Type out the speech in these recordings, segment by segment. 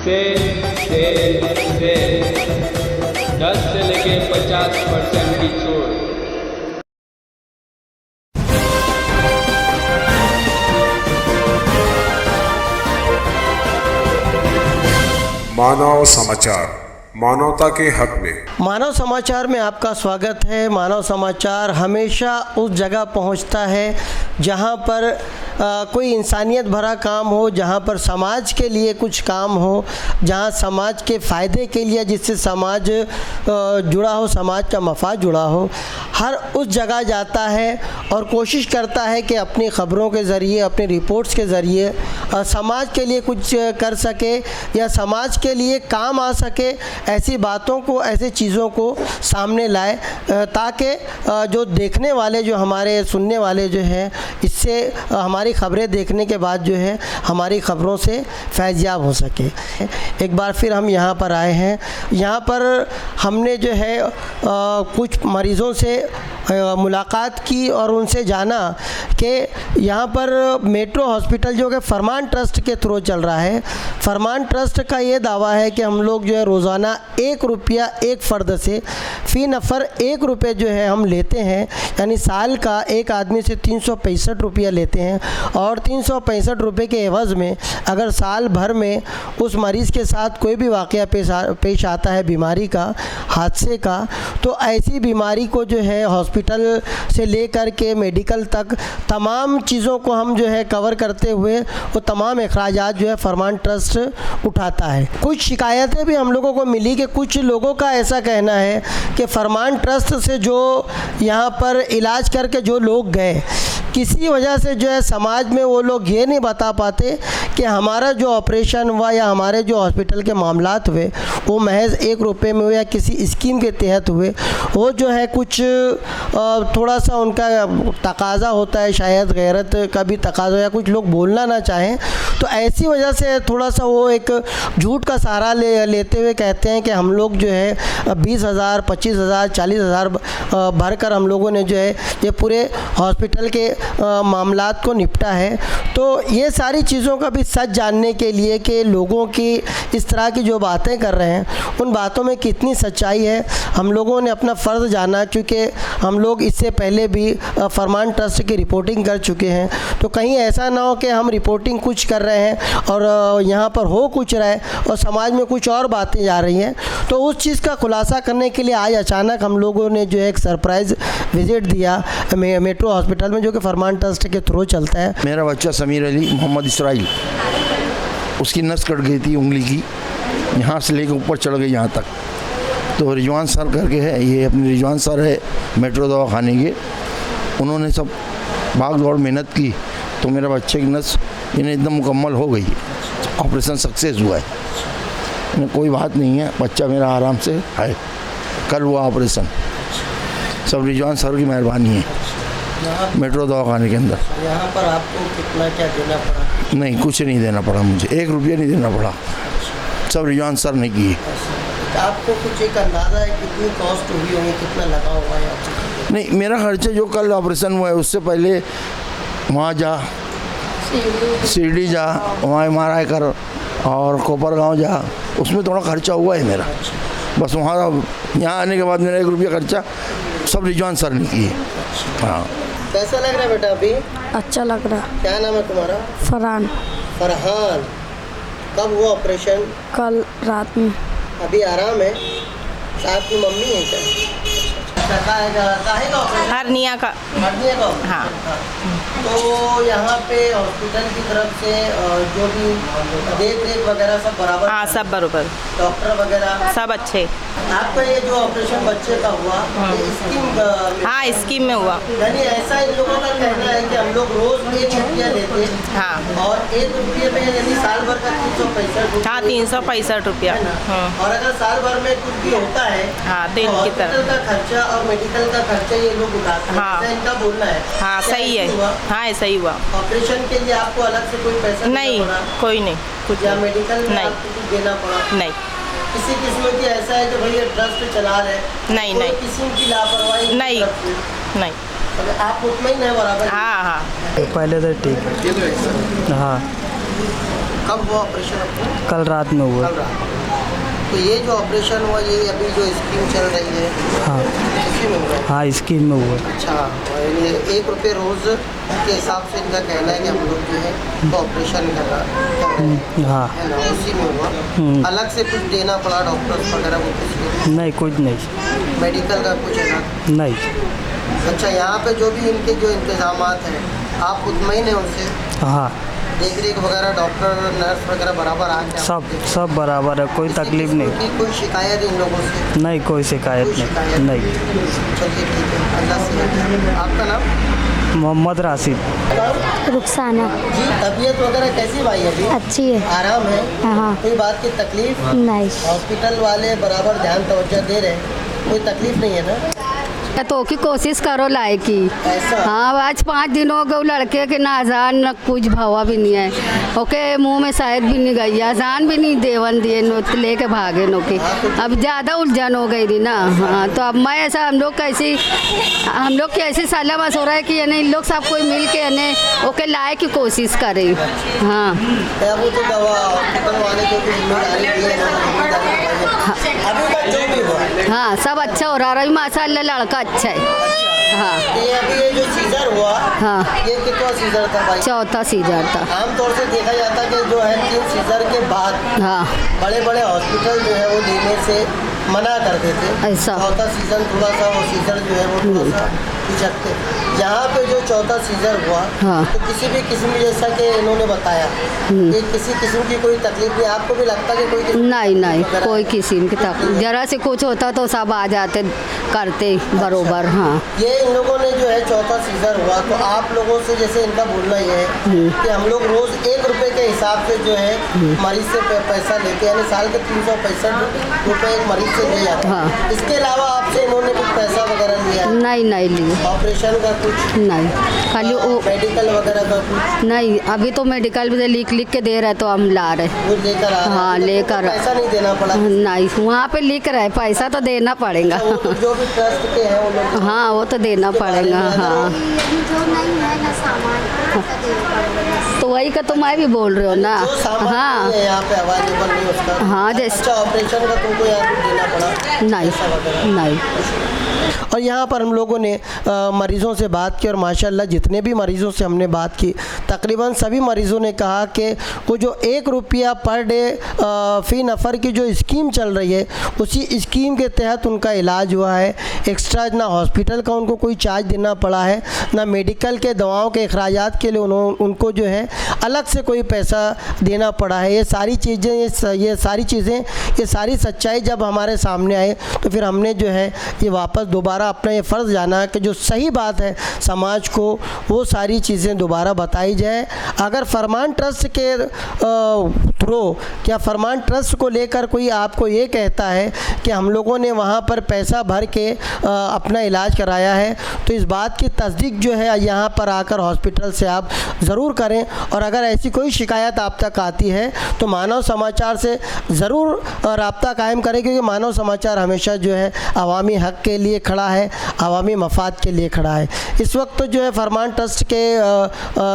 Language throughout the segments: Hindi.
सेल 10 से लेके 50% की छूट। मानव समाचार, मानवता के हक में। मानव समाचार में आपका स्वागत है। मानव समाचार हमेशा उस जगह पहुंचता है जहां पर कोई इंसानियत भरा काम हो, जहां पर समाज के लिए कुछ काम हो, जहां समाज के फ़ायदे के लिए, जिससे समाज जुड़ा हो, समाज का मफाद जुड़ा हो, हर उस जगह जाता है और कोशिश करता है कि अपनी ख़बरों के ज़रिए, अपनी रिपोर्ट्स के ज़रिए समाज के लिए कुछ कर सके या समाज के लिए काम आ सके। ऐसी बातों को, ऐसी चीज़ों को सामने लाए ताकि जो देखने वाले, जो हमारे सुनने वाले जो हैं, इससे हमारी ख़बरें देखने के बाद जो है हमारी ख़बरों से फैज़याब हो सके। एक बार फिर हम यहाँ पर आए हैं। यहाँ पर हमने जो है कुछ मरीज़ों से मुलाकात की और उनसे जाना कि यहाँ पर मेट्रो हॉस्पिटल जो कि फरमान ट्रस्ट के थ्रू चल रहा है, फरमान ट्रस्ट का ये दावा है कि हम लोग जो है रोज़ाना 1 रुपया एक फ़र्द से, फ़ी नफ़र 1 रुपये जो है हम लेते हैं, यानी साल का एक आदमी से 365 रुपया लेते हैं। और 365 रुपये के एवज़ में अगर साल भर में उस मरीज़ के साथ कोई भी वाक़या पेश आता है, बीमारी का, हादसे का, तो ऐसी बीमारी को जो है हॉस्पिटल से लेकर के मेडिकल तक तमाम चीज़ों को हम जो है कवर करते हुए वो तमाम अखराजात जो है फरमान ट्रस्ट उठाता है। कुछ शिकायतें भी हम लोगों को मिली कि कुछ लोगों का ऐसा कहना है कि फरमान ट्रस्ट से जो यहाँ पर इलाज करके जो लोग गए, किसी वजह से जो है समाज में वो लोग ये नहीं बता पाते कि हमारा जो ऑपरेशन हुआ या हमारे जो हॉस्पिटल के मामलात हुए वो महज 1 रुपये में हुए या किसी स्कीम के तहत हुए। वो जो है कुछ थोड़ा सा उनका तकाज़ा होता है, शायद गैरत का भी तकाज़ा, या कुछ लोग बोलना ना चाहें, तो ऐसी वजह से थोड़ा सा वो एक झूठ का सहारा लेते हुए कहते हैं कि हम लोग जो है 20,000, 25,000, 40,000 भर कर हम लोगों ने जो है ये पूरे हॉस्पिटल के मामलात को निपटा है। तो ये सारी चीज़ों का भी सच जानने के लिए कि लोगों की इस तरह की जो बातें कर रहे हैं उन बातों में कितनी सच्चाई है, हम लोगों ने अपना फ़र्ज़ जाना, क्योंकि हम लोग इससे पहले भी फरमान ट्रस्ट की रिपोर्टिंग कर चुके हैं। तो कहीं ऐसा ना हो कि हम रिपोर्टिंग कुछ कर रहे हैं और यहाँ पर हो कुछ रहा है और समाज में कुछ और बातें जा रही हैं। तो उस चीज़ का खुलासा करने के लिए आज अचानक हम लोगों ने जो है एक सरप्राइज़ विज़िट दिया मेट्रो हॉस्पिटल में, जो कि फरमान ट्रस्ट के थ्रू चलता है। मेरा बच्चा समीर अली मोहम्मद इसराइल, उसकी नस कट गई थी उंगली की, यहाँ से लेकर ऊपर चढ़ गई यहाँ तक। तो रिजवान सर करके है, ये अपने रिजवान सर है मेट्रो दवाखाने के, उन्होंने सब भाग दौड़ मेहनत की तो मेरा बच्चे की नस इन्हें एकदम मुकम्मल हो गई, ऑपरेशन सक्सेस हुआ है, कोई बात नहीं है, बच्चा मेरा आराम से है। कल हुआ ऑपरेशन, सब रिजवान सर की मेहरबानी है। मेट्रो दवाखाने के अंदर यहाँ पर आपको कितना क्या देना पड़ा? नहीं, कुछ नहीं देना पड़ा मुझे, 1 रुपया नहीं देना पड़ा, सब रिजवान सर ने किए। आपको कुछ एक अंदाज़ा है कितनी कॉस्ट हुई होगी, कितना लगा हुआ है आपको? नहीं, मेरा खर्चा जो कल ऑपरेशन हुआ है उससे पहले वहाँ जा, शिरडी जा, वहाँ MRI कर और कोपरगांव जा, उसमें थोड़ा खर्चा हुआ है मेरा। बस वहाँ यहाँ आने के बाद मेरा 1 रुपया खर्चा सब रिजवान सर ने किए। हाँ। कैसा लग रहा है बेटा अभी? अच्छा लग रहा। क्या नाम है तुम्हारा? फरहान। फरहान, कब हुआ ऑपरेशन? कल रात में। अभी आराम है? साथ की मम्मी है क्या? हरनिया का। हरनिया का? हाँ। तो यहाँ पे हॉस्पिटल की तरफ से जो भी देख रेख वगैरह सब बराबर? हाँ, सब बराबर, डॉक्टर वगैरह सब अच्छे। आपका ये जो ऑपरेशन बच्चे का हुआ, ये स्कीम? हाँ, स्कीम में हुआ। यानी ऐसा इन लोगों का कहना है कि हम लोग रोज़ 1 रुपया देते हैं। हाँ। और 1 रुपये में यानी साल भर का 365 रुपया। हाँ, 365 रुपया। और अगर साल भर में कुछ भी होता है, हाँ, तो इनकी तरफ का खर्चा और मेडिकल का खर्चा ये लोग उठाते हैं। हाँ। ऐसा इनका बोलना है। हाँ, सही है। हाँ, ऐसा ही हुआ। ऑपरेशन के लिए आपको अलग से कोई पैसा नहीं, देना पड़ा? कोई नहीं, कुछ या मेडिकल में नहीं, आपको कुछ देना पड़ा? नहीं, किसी किस्म की ऐसा है कि भाई ये ट्रस्ट चला रहे? नहीं, कोई नहीं, किस्म की लापरवाही नहीं, नहीं। आप मुतमईन है बराबर? हाँ, हाँ। पहले तो ठीक। हाँ। कब हुआ ऑपरेशन आपको? कल रात में हुआ। कल रात। तो ये जो ऑपरेशन हुआ, ये अभी जो स्कीम चल रही है, हाँ इसी में हुआ? हाँ स्कीम में हुआ। अच्छा, और ये 1 रुपये रोज़ के हिसाब से इनका कहना है कि हम लोग जो है तो ऑपरेशन कर रहे हैं, हाँ है ना, उसी में हुआ। अलग से कुछ देना पड़ा डॉक्टर्स वगैरह को कुछ? नहीं, कुछ नहीं। मेडिकल का कुछ अलग? नहीं। अच्छा, यहाँ पे जो भी इनके जो इंतजामात हैं, आप मुतमईन हैं उनसे? हाँ, देख रेख वगैरह डॉक्टर नर्स वगैरह बराबर आके सब बराबर है, कोई तकलीफ नहीं। की कोई शिकायत इन लोगों से? नहीं, कोई शिकायत नहीं। चलिए ठीक है, अल्लाह से। आपका नाम? मोहम्मद राशिद। रुखसाना। जी, तबीयत वगैरह कैसी भाई अभी? अच्छी है। आराम है? हाँ। कोई बात की तकलीफ? नहीं। हॉस्पिटल वाले बराबर ध्यान तवज्जो दे रहे हैं, कोई तकलीफ नहीं है ना? तो की कोशिश करो लाए की। ऐसा? हाँ, आज 5 दिन हो गए, वो लड़के के ना अजान न कुछ भावा भी नहीं है, ओके मुंह में शायद भी नहीं गई, अजान भी नहीं देवन दिए, नोट लेके भागे नो के। अब ज़्यादा उलझन हो गई थी ना। हाँ, तो अब मैं ऐसा हम लोग की ऐसी सलाह मशवरा है कि यानी इन लोग सब कोई मिल के यानी ओके लाए की कोशिश करे। हाँ, वो तो दवा हॉस्पिटल वाले जो भी जिम्मेदारी दी है, अभी तक जो भी हुआ। हाँ, सब अच्छा हो रहा है माशाल्लाह, लड़का अच्छा है। हाँ, ये अभी ये जो सीजर हुआ, हाँ, ये कितना सीजर था भाई? 4था सीजर था। आमतौर से देखा जाता है कि जो है 3 सीजर के बाद हाँ, बड़े बड़े हॉस्पिटल जो है वो देने से मना कर देते। ऐसा? चौथा सीजन थोड़ा सा वो सीजर जो है वो थोड़ा सा पिछड़ते। यहाँ पे जो चौथा सीजर हुआ, हाँ, तो किसी भी किस्म जैसा कि इन्होंने बताया कि किसी किस्म की कोई तकलीफ नहीं, आपको भी लगता कि कोई नहीं कोई किस्म की तकलीफ, जरा से कुछ होता तो सब आ जाते करते बरोबर। हाँ, ये इन लोगों ने जो है चौथा सीजर हुआ, तो आप लोगों से जैसे इनका बोलना ये है कि हम लोग रोज़ 1 रुपये के हिसाब से जो है मरीज से पैसा लेते हैं, यानी साल के 365 रुपये एक मरीज से ले जाते हैं। हाँ। इसके अलावा आपसे इन्होंने कुछ पैसा वगैरह लिया? नहीं लिया। ऑपरेशन का कुछ नहीं, खाली वो मेडिकल वगैरह का कुछ? नहीं, अभी तो मेडिकल भी लिख के दे रहे तो हम ला रहे। वो लेकर आ रहे हैं? हाँ, लेकर। पैसा नहीं देना पड़ा? नहीं, वहाँ पे लिख रहे पैसा तो देना पड़ेगा। वो तो जो भी ट्रस्ट के हैं वो लोग, हाँ, वो तो देना पड़ेगा। हाँ, तो वही का तो मैं भी बोल रही हूँ ना। जो सामान हाँ, नहीं है यहाँ पे अवेलेबल नहीं उसका। हाँ, जैसे अच्छा, ऑपरेशन का तुमको यहाँ पे देना पड़ा? नहीं। और यहाँ पर हम लोगों ने मरीज़ों से बात की और माशाल्लाह जितने भी मरीज़ों से हमने बात की, तकरीबन सभी मरीज़ों ने कहा कि वो जो 1 रुपया पर डे फ़ी नफ़र की जो स्कीम चल रही है, उसी स्कीम के तहत उनका इलाज हुआ है। एक्स्ट्रा ना हॉस्पिटल का उनको कोई चार्ज देना पड़ा है, ना मेडिकल के दवाओं के अखराजात के लिए उनको जो है अलग से कोई पैसा देना पड़ा है। ये सारी चीज़ें, ये सारी सच्चाई जब हमारे सामने आए तो फिर हमने जो है ये वापस दोबारा अपना ये फ़र्ज़ जाना कि जो सही बात है समाज को वो सारी चीज़ें दोबारा बताई जाए। अगर फरमान ट्रस्ट के थ्रू, क्या फरमान ट्रस्ट को लेकर कोई आपको ये कहता है कि हम लोगों ने वहाँ पर पैसा भर के अपना इलाज कराया है, तो इस बात की तस्दीक जो है यहाँ पर आकर हॉस्पिटल से आप ज़रूर करें। और अगर ऐसी कोई शिकायत आप तक आती है तो मानव समाचार से ज़रूर रब्ता कायम करें, क्योंकि मानव समाचार हमेशा जो है अवामी हक़ के लिए खड़ा है, अवामी मफाद के लिए खड़ा है। इस वक्त तो जो है फरमान ट्रस्ट के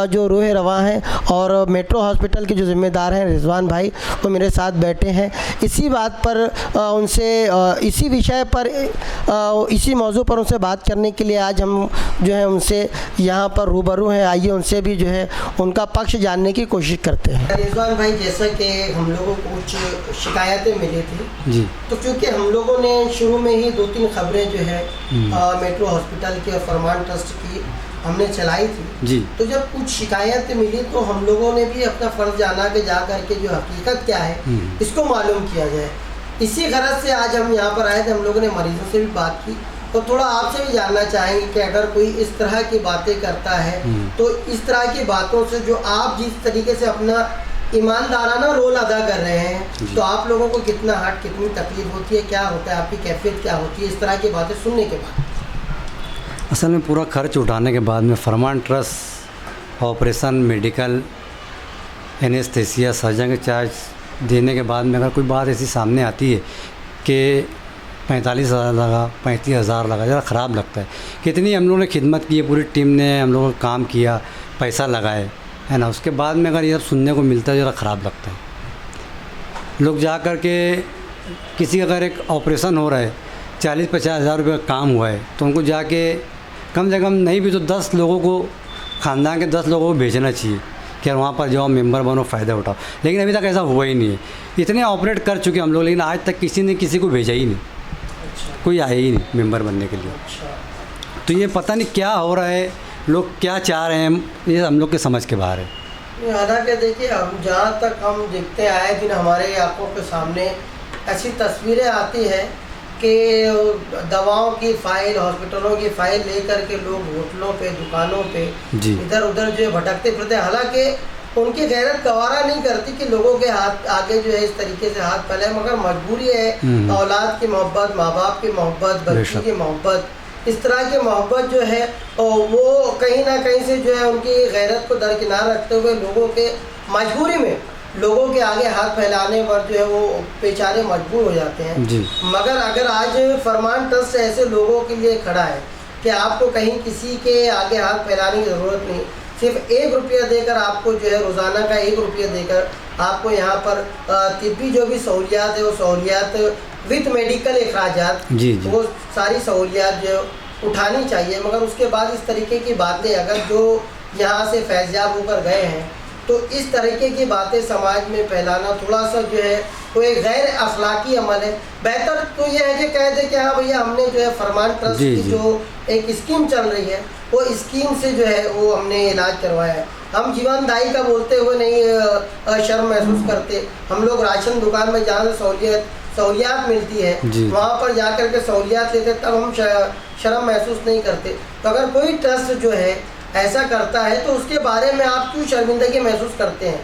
जो रूह रवां हैं और मेट्रो हॉस्पिटल के जो ज़िम्मेदार हैं रिजवान भाई, वो मेरे साथ बैठे हैं। इसी बात पर उनसे इसी विषय पर इसी मौजू पर उनसे बात करने के लिए आज हम जो है उनसे यहाँ पर रूबरू हैं। आइए उनसे भी जो है उनका पक्ष जानने की कोशिश करते हैं। रिजवान भाई, जैसा कि हम लोगों को कुछ शिकायतें मिली थी जी, तो क्योंकि हम लोगों ने शुरू में ही 2-3 खबरें जो है मेट्रो हॉस्पिटल की और फरमान ट्रस्ट की हमने चलाई थी जी, तो जब कुछ शिकायत मिली तो हम लोगों ने भी अपना फ़र्ज़ जाना कि जा कर के जो हकीकत क्या है इसको मालूम किया जाए। इसी गरज से आज हम यहाँ पर आए थे। हम लोगों ने मरीज़ों से भी बात की, तो थोड़ा आपसे भी जानना चाहेंगे कि अगर कोई इस तरह की बातें करता है तो इस तरह की बातों से जो आप जिस तरीके से अपना ईमानदाराना रोल अदा कर रहे हैं, तो आप लोगों को कितना हर्ट, कितनी तकलीफ होती है, क्या होता है, आपकी कैफियत क्या होती है इस तरह की बातें सुनने के बाद? असल में पूरा खर्च उठाने के बाद में फरमान trust operation, medical, anaesthesia, surgeon के चार्ज देने के बाद में अगर कोई बात ऐसी सामने आती है कि 45,000 लगा, 35,000 लगा, ज़रा ख़राब लगता है। कितनी हम लोगों ने खिदमत की है, पूरी टीम ने हम लोगों ने काम किया, पैसा लगाए, है ना। उसके बाद में अगर ये सब सुनने को मिलता है ज़रा ख़राब लगता है। लोग जा कर के किसी अगर एक ऑपरेशन हो रहा है 40-50 हज़ार रुपये का काम हुआ है तो उनको जाके कम से कम नहीं भी तो 10 लोगों को, ख़ानदान के 10 लोगों को भेजना चाहिए कि यार वहाँ पर जाओ, मेंबर बनो, फ़ायदा उठाओ। लेकिन अभी तक ऐसा हुआ ही नहीं है। इतने ऑपरेट कर चुके हम लोग, लेकिन आज तक किसी ने किसी को भेजा ही नहीं, कोई आया ही नहीं मेंबर बनने के लिए। तो ये पता नहीं क्या हो रहा है, लोग क्या चाह रहे हैं, ये हम लोग के समझ के बाहर है। हालांकि देखिए, हम जहाँ तक हम देखते आए दिन हमारे आंखों के सामने ऐसी तस्वीरें आती हैं कि दवाओं की फ़ाइल, हॉस्पिटलों की फ़ाइल लेकर के लोग होटलों पे, दुकानों पे इधर उधर जो है भटकते फिरते। हालांकि उनकी गैरत गवारा नहीं करती कि लोगों के हाथ आगे जो है इस तरीके से हाथ फैलाए, मगर मजबूरी है। औलाद की मोहब्बत, माँ बाप की मोहब्बत, बच्ची की मोहब्बत, इस तरह की मोहब्बत जो है वो कहीं ना कहीं से जो है उनकी गैरत को दरकिनार रखते हुए लोगों के मजबूरी में लोगों के आगे हाथ फैलाने पर जो है वो बेचारे मजबूर हो जाते हैं। मगर अगर आज फरमान ट्रस्ट ऐसे लोगों के लिए खड़ा है कि आपको कहीं किसी के आगे हाथ फैलाने की ज़रूरत नहीं, सिर्फ 1 रुपया देकर आपको जो है रोज़ाना का 1 रुपया देकर आपको यहाँ पर तिब्बी जो भी सहूलियात है वो सहूलियात विद मेडिकल अखराजात वो सारी सहूलियात जो उठानी चाहिए। मगर उसके बाद इस तरीके की बातें अगर जो यहाँ से फैज़याब होकर गए हैं तो इस तरीके की बातें समाज में फैलाना थोड़ा सा जो है वो एक गैर अखलाकी अमल है। बेहतर तो ये है कि कह दे कि हाँ भैया हमने जो है फरमान ट्रस्ट की जो एक स्कीम चल रही है वो स्कीम से जो है वो हमने इलाज करवाया है। हम जीवनदायी का बोलते हुए नहीं शर्म महसूस करते। हम लोग राशन दुकान में जहाँ से सहूलियात मिलती है वहाँ पर जाकर के सहूलियात लेते तब हम शर्म महसूस नहीं करते। तो अगर कोई ट्रस्ट जो है ऐसा करता है तो उसके बारे में आप क्यों शर्मिंदगी महसूस करते हैं?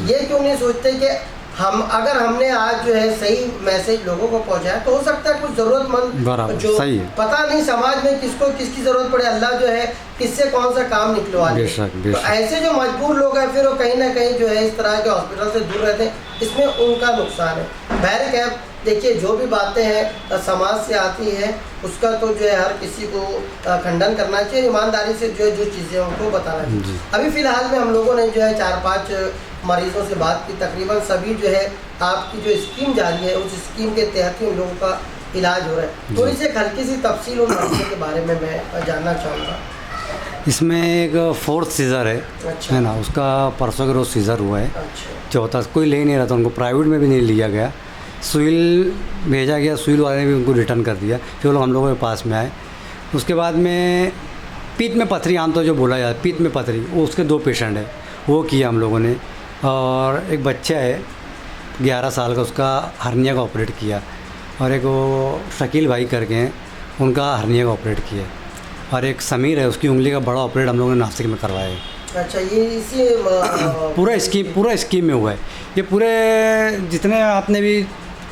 ये क्यों नहीं सोचते कि अगर हमने आज जो है सही मैसेज लोगों को पहुंचाया तो हो सकता है कुछ ज़रूरतमंद जो पता नहीं समाज में किसको किसकी ज़रूरत पड़े, अल्लाह जो है किससे कौन सा काम निकलवा दे। तो ऐसे जो मजबूर लोग हैं फिर वो कहीं ना कहीं जो है इस तरह के हॉस्पिटल से दूर रहते हैं, इसमें उनका नुकसान है। बहरकैफ देखिए, जो भी बातें हैं समाज से आती है उसका तो जो है हर किसी को खंडन करना चाहिए, ईमानदारी से जो चीज़ें उनको बताना चाहिए। अभी फ़िलहाल में हम लोगों ने जो है 4-5 मरीज़ों से बात की, तकरीबन सभी जो है आपकी जो स्कीम जारी है उस स्कीम के तहत ही उन लोगों का इलाज हो रहा है। थोड़ी सी हल्की सी तफसील उन मरीज़ों के बारे में मैं जानना चाहूँगा। इसमें एक 4th सीज़र है, अच्छा। है ना, उसका परसों के रोज़ सीज़र हुआ है। अच्छा। 4था कोई ले नहीं रहा था, उनको प्राइवेट में भी नहीं लिया गया, सुईल भेजा गया, सुईल वाले ने भी उनको रिटर्न कर दिया। फिर वो लोग हम लोगों के पास में आए। उसके बाद में पीठ में पथरी, आम तो जो बोला जाता है पीठ में पथरी, वो उसके 2 पेशेंट है, वो किया हम लोगों ने। और एक बच्चा है 11 साल का, उसका हर्निया का ऑपरेट किया। और एक वो शकील भाई करके हैं, उनका हर्निया का ऑपरेट किया। और एक समीर है, उसकी उंगली का बड़ा ऑपरेट हम लोगों ने नासिक में करवाया है। अच्छा, ये इसी पूरा स्कीम में हुआ है। ये पूरे जितने आपने भी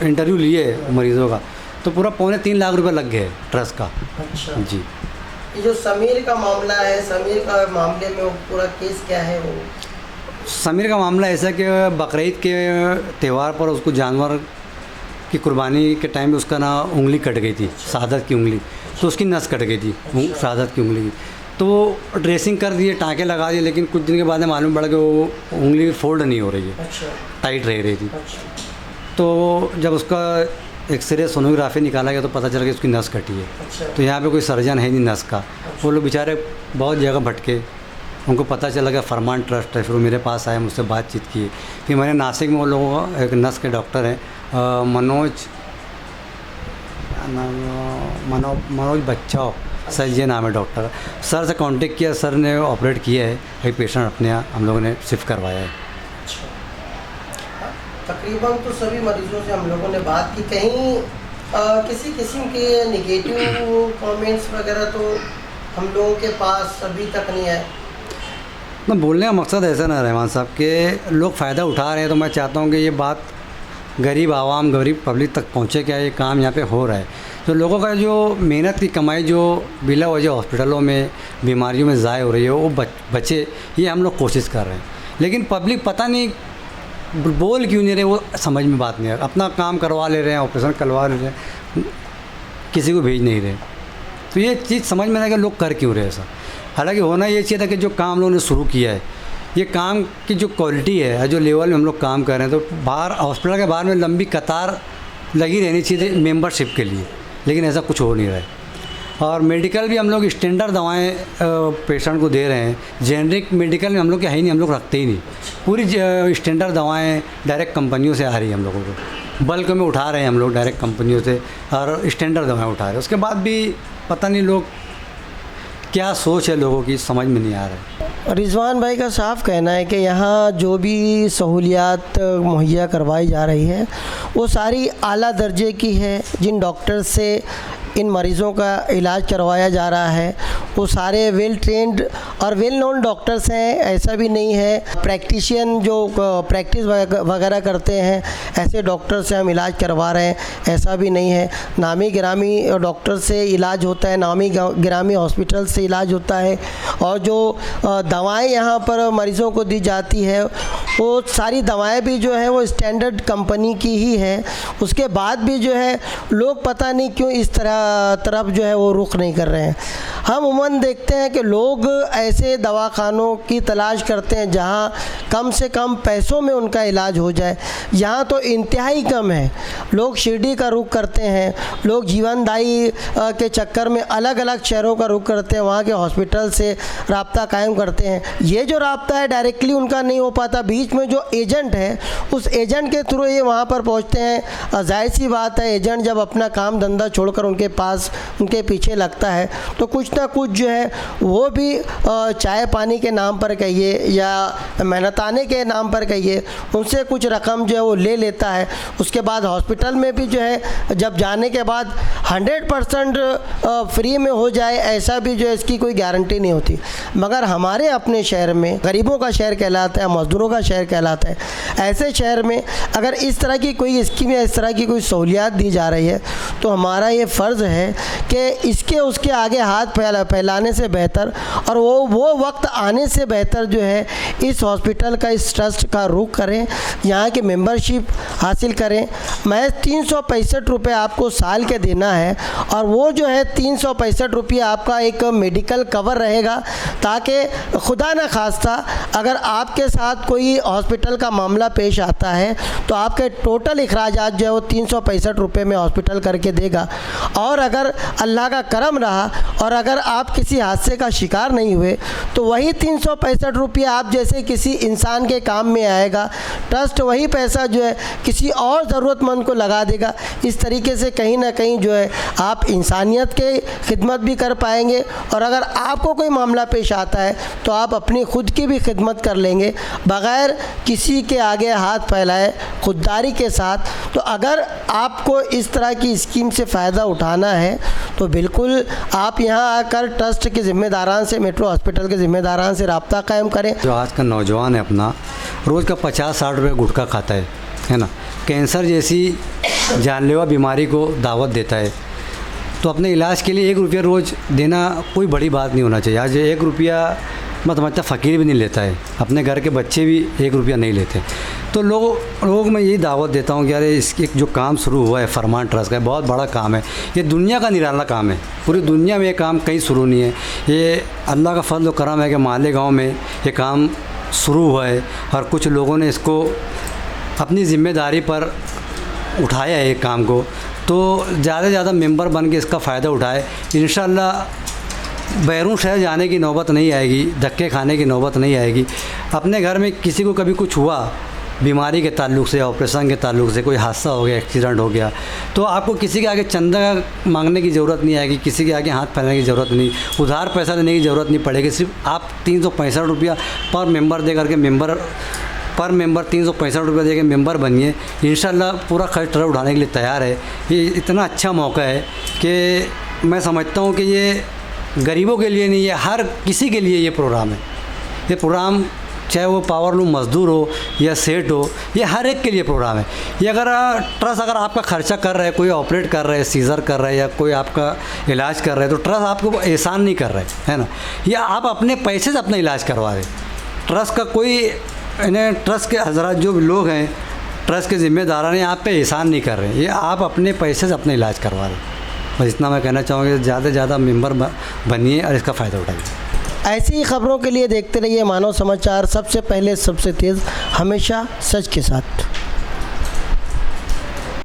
इंटरव्यू लिए मरीज़ों का तो पूरा 2.25 लाख रुपए लग गए ट्रस्ट का। अच्छा जी। ये जो समीर का मामला है, समीर का मामले में वो पूरा केस क्या है? वो समीर का मामला ऐसा कि बकरीद के त्यौहार पर उसको जानवर की कुर्बानी के टाइम में उसका ना उंगली कट गई थी, शहादत की उंगली, तो उसकी नस कट गई थी शहादत की उंगली की। तो ड्रेसिंग कर दिए, टाँके लगा दिए, लेकिन कुछ दिन के बाद में मालूम पड़ा कि वो उंगली फोल्ड नहीं हो रही है। अच्छा। टाइट रह रही थी। अच्छा। तो जब उसका एक्सरे सोनोग्राफी निकाला गया तो पता चला कि उसकी नस कटी है। अच्छा। तो यहाँ पे कोई सर्जन है नहीं नस का। वो लोग बेचारे बहुत जगह भटके, उनको पता चला कि फरमान ट्रस्ट है। फिर वो मेरे पास आए, मुझसे बातचीत की। फिर मैंने नासिक में वो लोगों का एक नस के डॉक्टर हैं, मनोज बच्चा सर, ये नाम है डॉक्टर का। सर से कांटेक्ट किया, सर ने ऑपरेट किया है, एक पेशेंट अपने यहाँ हम लोगों ने शिफ्ट करवाया है। तकरीबन तो सभी मरीज़ों से हम लोगों ने बात की, कहीं किसी किस्म के नेगेटिव कमेंट्स वगैरह तो हम लोगों के पास अभी तक नहीं आए। ना बोलने का मकसद ऐसा ना रहमान साहब कि लोग फ़ायदा उठा रहे हैं, तो मैं चाहता हूँ कि ये बात गरीब आवाम, गरीब पब्लिक तक पहुँचे। क्या ये काम यहाँ पे हो रहा है तो लोगों का जो मेहनत की कमाई जो बिला वजह हॉस्पिटलों में बीमारियों में ज़ाय हो रही है वो बचे, ये हम लोग कोशिश कर रहे हैं। लेकिन पब्लिक पता नहीं बोल क्यों नहीं रहे, वो समझ में बात नहीं आ रहा। अपना काम करवा ले रहे हैं, ऑपरेशन करवा ले रहे हैं, किसी को भेज नहीं रहे। तो ये चीज़ समझ में नहीं कि लोग कर क्यों रहे ऐसा। हालांकि होना ये चाहिए था कि जो काम लोगों ने शुरू किया है ये काम की जो क्वालिटी है, जो लेवल में हम लोग काम कर रहे हैं, तो बाहर हॉस्पिटल के बाहर में लंबी कतार लगी रहनी चाहिए मेंबरशिप के लिए, लेकिन ऐसा कुछ हो नहीं रहा है। और मेडिकल भी हम लोग स्टैंडर्ड दवाएं पेशेंट को दे रहे हैं। जेनरिक मेडिकल में हम लोग के है ही नहीं, हम लोग रखते ही नहीं। पूरी स्टैंडर्ड दवाएं डायरेक्ट कंपनियों से आ रही हैं हम लोगों को, बल्क में उठा रहे हैं हम लोग डायरेक्ट कंपनियों से, और स्टैंडर्ड दवाएं उठा रहे हैं। उसके बाद भी पता नहीं लोग क्या सोच है लोगों की, समझ में नहीं आ रहा है। रिजवान भाई का साफ कहना है कि यहाँ जो भी सहूलियात मुहैया करवाई जा रही है वो सारी आला दर्जे की है। जिन डॉक्टर से इन मरीज़ों का इलाज करवाया जा रहा है वो सारे वेल ट्रेंड और वेल नोन डॉक्टर्स हैं। ऐसा भी नहीं है प्रैक्टिशियन जो प्रैक्टिस वगैरह करते हैं ऐसे डॉक्टर से हम इलाज करवा रहे हैं, ऐसा भी नहीं है। नामी गिरामी डॉक्टर से इलाज होता है, नामी गिरामी हॉस्पिटल से इलाज होता है, और जो दवाएं यहाँ पर मरीज़ों को दी जाती है वो सारी दवाएं भी जो है वो स्टैंडर्ड कंपनी की ही है। उसके बाद भी जो है लोग पता नहीं क्यों इस तरफ जो है वो रुख नहीं कर रहे हैं। हम उमूमन देखते हैं कि लोग ऐसे दवाखानों की तलाश करते हैं जहां कम से कम पैसों में उनका इलाज हो जाए। यहाँ तो इंतहाई कम है। लोग शिरडी का रुख करते हैं, लोग जीवनदायी के चक्कर में अलग अलग शहरों का रुख करते हैं, वहाँ के हॉस्पिटल से राब्ता कायम करते हैं। ये जो राब्ता है डायरेक्टली उनका नहीं हो पाता, बीच में जो एजेंट है उस एजेंट के थ्रू ये वहाँ पर पहुँचते हैं। जाहिर सी बात है एजेंट जब अपना काम धंधा छोड़कर उनके पास उनके पीछे लगता है तो कुछ ना कुछ जो है वो भी चाय पानी के नाम पर कहिए या मेहनताने के नाम पर कहिए उनसे कुछ रकम जो है वो ले लेता है। उसके बाद हॉस्पिटल में भी जो है जब जाने के बाद 100% फ्री में हो जाए ऐसा भी जो है इसकी कोई गारंटी नहीं होती। मगर हमारे अपने शहर में गरीबों का शहर कहलाता है, मज़दूरों का शहर कहलाता है, ऐसे शहर में अगर इस तरह की कोई स्कीम या इस तरह की कोई सहूलियात दी जा रही है तो हमारा ये फ़र्ज़ है कि इसके उसके आगे हाथ फैलाने से बेहतर और वो वक्त आने से बेहतर जो है इस हॉस्पिटल का, इस ट्रस्ट का रुख करें, यहाँ की मेंबरशिप हासिल करें। महज 365 रुपये आपको साल के देना है और वो जो है 365 रुपये आपका एक मेडिकल कवर रहेगा, ताकि खुदा न खास्ता अगर आपके साथ कोई हॉस्पिटल का मामला पेश आता है तो आपके टोटल अखराजात जो है वो 365 रुपये में हॉस्पिटल करके देगा। और अगर अल्लाह का करम रहा और अगर आप किसी हादसे का शिकार नहीं हुए तो वही 365 रुपये आप जैसे किसी इंसान के काम में आएगा। ट्रस्ट वही पैसा जो है किसी और ज़रूरतमंद को लगा देगा। इस तरीके से कहीं ना कहीं जो है आप इंसानियत के खिदमत भी कर पाएंगे और अगर आपको कोई मामला पेश आता है तो आप अपनी खुद की भी खिदमत कर लेंगे बग़ैर किसी के आगे हाथ फैलाए, खुददारी के साथ। तो अगर आपको इस तरह की स्कीम से फ़ायदा उठाना है तो बिल्कुल आप यहाँ आकर ट्रस्ट के ज़िम्मेदारान से, मेट्रो हॉस्पिटल के ज़िम्मेदारान से रब्ता कायम करें। जो आज का नौजवान है अपना रोज़ का 50-60 रुपये गुटखा खाता है ना, कैंसर जैसी जानलेवा बीमारी को दावत देता है, तो अपने इलाज के लिए 1 रुपया रोज़ देना कोई बड़ी बात नहीं होना चाहिए। आज 1 रुपया मैं समझता फ़कीर भी नहीं लेता है, अपने घर के बच्चे भी 1 रुपया नहीं लेते। तो लोग मैं यही दावत देता हूँ कि यार इसके जो काम शुरू हुआ है फरमान ट्रस्ट का, बहुत बड़ा काम है, ये दुनिया का निराला काम है, पूरी दुनिया में ये काम कहीं शुरू नहीं है। ये अल्लाह का फजल व करम है कि मालेगांव में ये काम शुरू हुआ है और कुछ लोगों ने इसको अपनी ज़िम्मेदारी पर उठाया है एक काम को, तो ज़्यादा से ज़्यादा मेंबर बन के इसका फ़ायदा उठाए। इंशाअल्लाह बैरून शहर जाने की नौबत नहीं आएगी, धक्के खाने की नौबत नहीं आएगी। अपने घर में किसी को कभी कुछ हुआ बीमारी के ताल्लुक़ से, ऑपरेशन के ताल्लुक़ से, कोई हादसा हो गया, एक्सीडेंट हो गया, तो आपको किसी के आगे चंदा मांगने की ज़रूरत नहीं आएगी, किसी के आगे हाथ फैलाने की ज़रूरत नहीं, उधार पैसा देने की ज़रूरत नहीं पड़ेगी। सिर्फ आप 365 रुपया पर मेंबर दे करके पर मेंबर 365 रुपये दे के मेंबर बनिए। इंशाल्लाह पूरा खर्च उठाने के लिए तैयार है। ये इतना अच्छा मौका है कि मैं समझता हूँ कि ये गरीबों के लिए नहीं, ये हर किसी के लिए ये प्रोग्राम है। ये प्रोग्राम चाहे वो पावरलूम मज़दूर हो या सेठ हो, ये हर एक के लिए प्रोग्राम है। ये अगर ट्रस्ट अगर आपका खर्चा कर रहा है, कोई ऑपरेट कर रहा है, सीज़र कर रहा है या कोई आपका इलाज कर रहा है, तो ट्रस्ट आपको एहसान नहीं कर रहा है ना, या आप अपने पैसे से अपना इलाज करवा रहे। ट्रस्ट का कोई इन्हें ट्रस्ट के हज़रात जो लोग हैं, ट्रस्ट के ज़िम्मेदार हैं, आप पे एहसान नहीं कर रहे हैं, ये आप अपने पैसे से अपना इलाज करवा रहे हैं। बस इतना मैं कहना चाहूँगा, ज़्यादा से ज़्यादा मेंबर बनिए और इसका फ़ायदा उठाइए। ऐसी ही खबरों के लिए देखते रहिए मानव समाचार, सबसे पहले सबसे तेज़, हमेशा सच के साथ।